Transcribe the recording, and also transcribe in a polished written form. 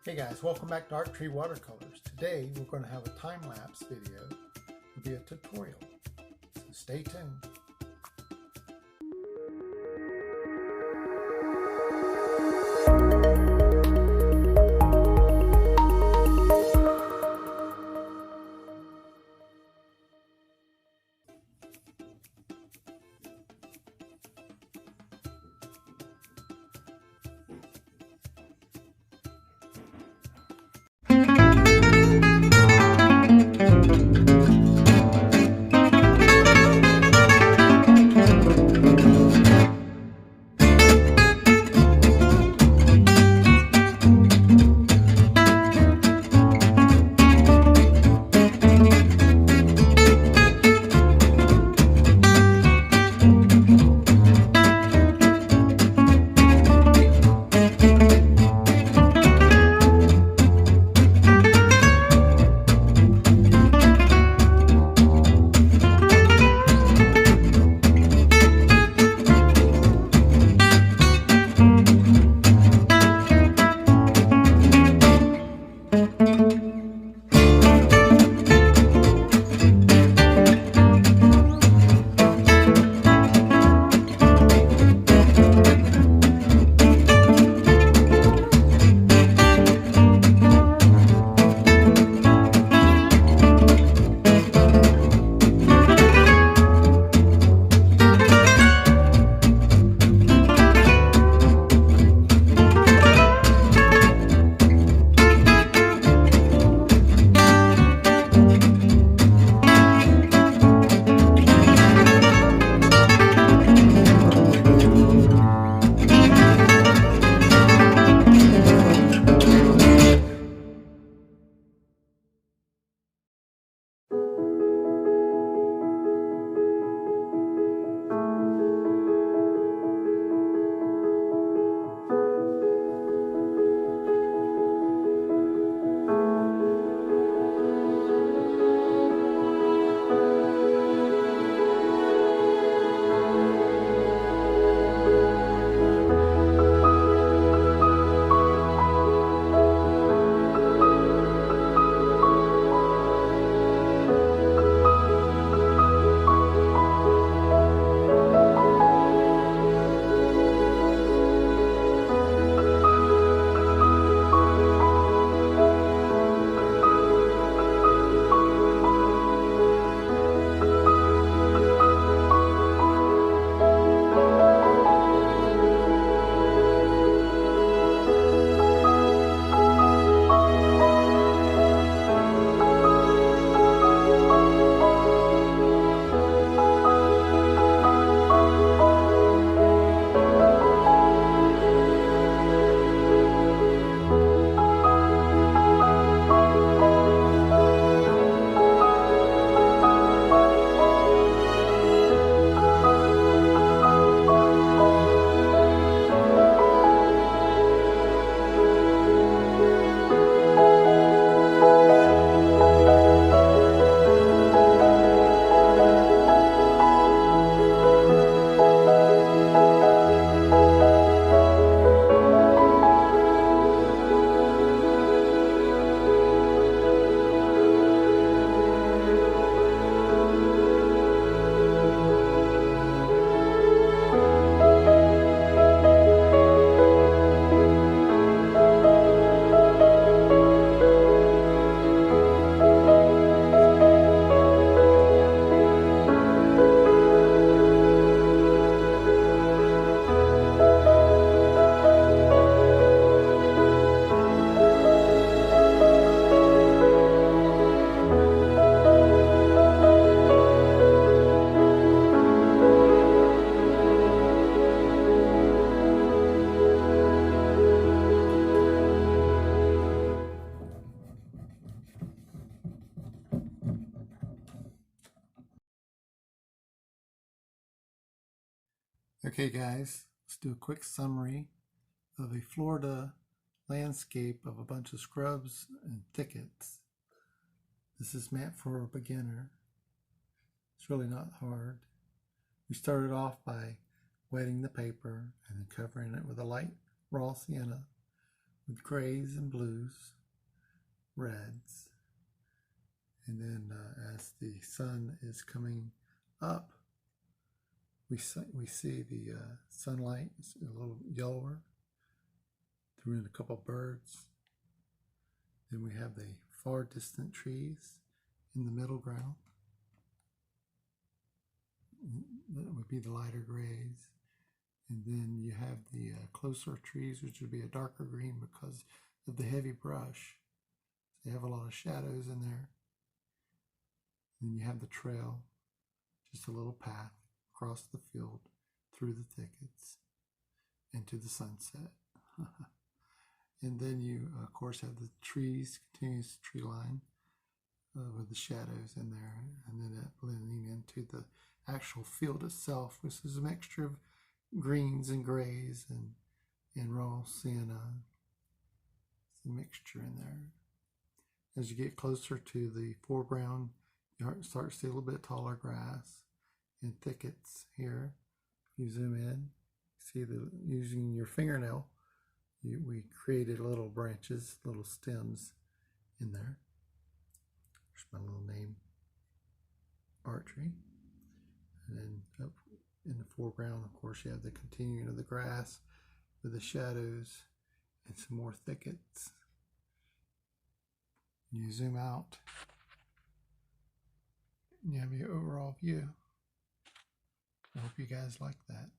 Hey guys, welcome back to Art Tree Watercolors. Today we're going to have a time-lapse video. It'll be a tutorial, so stay tuned. Okay guys, let's do a quick summary of a Florida landscape of a bunch of scrubs and thickets. This is meant for a beginner. It's really not hard. We started off by wetting the paper and then covering it with a light raw sienna. with grays and blues, reds. And then as the sun is coming up, we see the sunlight is a little yellower. Threw in a couple birds. Then we have the far distant trees in the middle ground. That would be the lighter grays. And then you have the closer trees, which would be a darker green because of the heavy brush. So you have a lot of shadows in there. Then you have the trail, just a little path across the field, through the thickets, into the sunset. And then you, of course, have the trees, continuous tree line with the shadows in there, and then that blending into the actual field itself, which is a mixture of greens and grays and raw sienna. It's a mixture in there. As you get closer to the foreground, you start to see a little bit taller grass and thickets here. You zoom in, see using your fingernail, we created little branches, little stems in there. There's my little name, Archery. And then up in the foreground, of course, you have the continuing of the grass with the shadows and some more thickets. You zoom out, and you have your overall view. I hope you guys like that.